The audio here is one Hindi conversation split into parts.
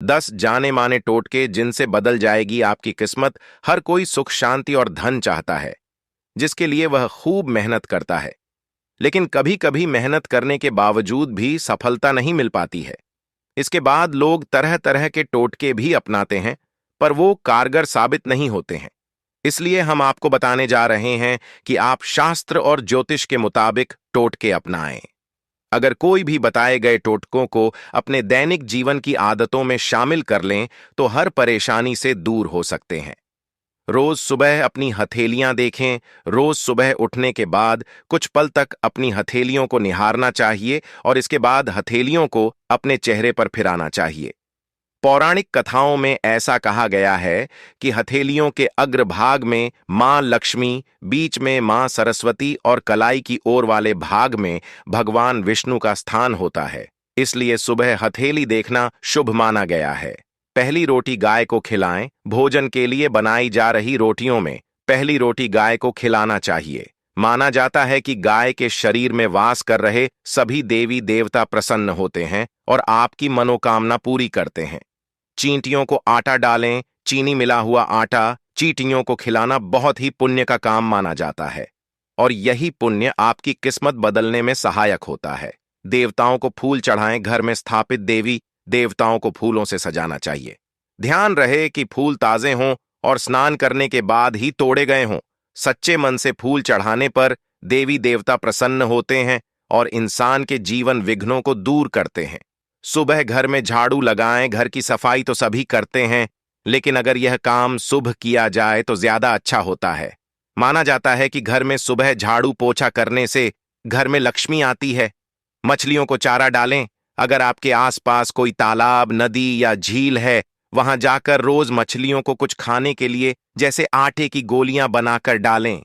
10 जाने माने टोटके जिनसे बदल जाएगी आपकी किस्मत। हर कोई सुख शांति और धन चाहता है, जिसके लिए वह खूब मेहनत करता है, लेकिन कभी कभी मेहनत करने के बावजूद भी सफलता नहीं मिल पाती है। इसके बाद लोग तरह तरह के टोटके भी अपनाते हैं, पर वो कारगर साबित नहीं होते हैं। इसलिए हम आपको बताने जा रहे हैं कि आप शास्त्र और ज्योतिष के मुताबिक टोटके अपनाएं। अगर कोई भी बताए गए टोटकों को अपने दैनिक जीवन की आदतों में शामिल कर लें तो हर परेशानी से दूर हो सकते हैं। रोज सुबह अपनी हथेलियां देखें। रोज सुबह उठने के बाद कुछ पल तक अपनी हथेलियों को निहारना चाहिए और इसके बाद हथेलियों को अपने चेहरे पर फिराना चाहिए। पौराणिक कथाओं में ऐसा कहा गया है कि हथेलियों के अग्रभाग में मां लक्ष्मी, बीच में मां सरस्वती और कलाई की ओर वाले भाग में भगवान विष्णु का स्थान होता है। इसलिए सुबह हथेली देखना शुभ माना गया है। पहली रोटी गाय को खिलाएं। भोजन के लिए बनाई जा रही रोटियों में पहली रोटी गाय को खिलाना चाहिए। माना जाता है कि गाय के शरीर में वास कर रहे सभी देवी देवता प्रसन्न होते हैं और आपकी मनोकामना पूरी करते हैं। चींटियों को आटा डालें। चीनी मिला हुआ आटा चींटियों को खिलाना बहुत ही पुण्य का काम माना जाता है और यही पुण्य आपकी किस्मत बदलने में सहायक होता है। देवताओं को फूल चढ़ाएं। घर में स्थापित देवी देवताओं को फूलों से सजाना चाहिए। ध्यान रहे कि फूल ताजे हों और स्नान करने के बाद ही तोड़े गए हों। सच्चे मन से फूल चढ़ाने पर देवी देवता प्रसन्न होते हैं और इंसान के जीवन विघ्नों को दूर करते हैं। सुबह घर में झाड़ू लगाएं। घर की सफाई तो सभी करते हैं, लेकिन अगर यह काम शुभ किया जाए तो ज्यादा अच्छा होता है। माना जाता है कि घर में सुबह झाड़ू पोछा करने से घर में लक्ष्मी आती है। मछलियों को चारा डालें। अगर आपके आसपास कोई तालाब, नदी या झील है, वहां जाकर रोज मछलियों को कुछ खाने के लिए जैसे आटे की गोलियां बनाकर डालें।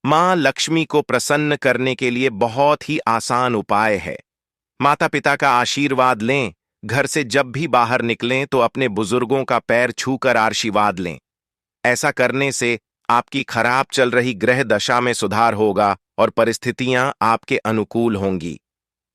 मां लक्ष्मी को प्रसन्न करने के लिए बहुत ही आसान उपाय है। माता पिता का आशीर्वाद लें। घर से जब भी बाहर निकलें तो अपने बुजुर्गों का पैर छूकर आशीर्वाद लें। ऐसा करने से आपकी खराब चल रही ग्रह दशा में सुधार होगा और परिस्थितियां आपके अनुकूल होंगी।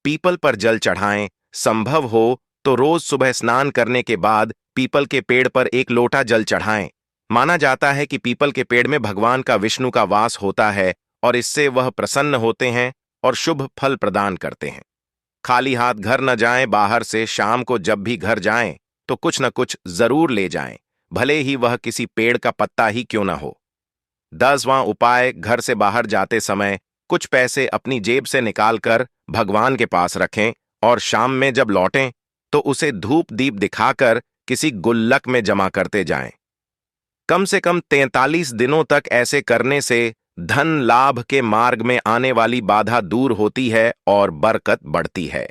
पीपल पर जल चढ़ाएं। संभव हो तो रोज सुबह स्नान करने के बाद पीपल के पेड़ पर एक लोटा जल चढ़ाएं। माना जाता है कि पीपल के पेड़ में भगवान का विष्णु का वास होता है और इससे वह प्रसन्न होते हैं और शुभ फल प्रदान करते हैं। खाली हाथ घर न जाएं। बाहर से शाम को जब भी घर जाएं तो कुछ न कुछ जरूर ले जाएं, भले ही वह किसी पेड़ का पत्ता ही क्यों ना हो। 10वां उपाय, घर से बाहर जाते समय कुछ पैसे अपनी जेब से निकालकर भगवान के पास रखें और शाम में जब लौटें तो उसे धूप दीप दिखाकर किसी गुल्लक में जमा करते जाएं। कम से कम 43 दिनों तक ऐसे करने से धन लाभ के मार्ग में आने वाली बाधा दूर होती है और बरकत बढ़ती है।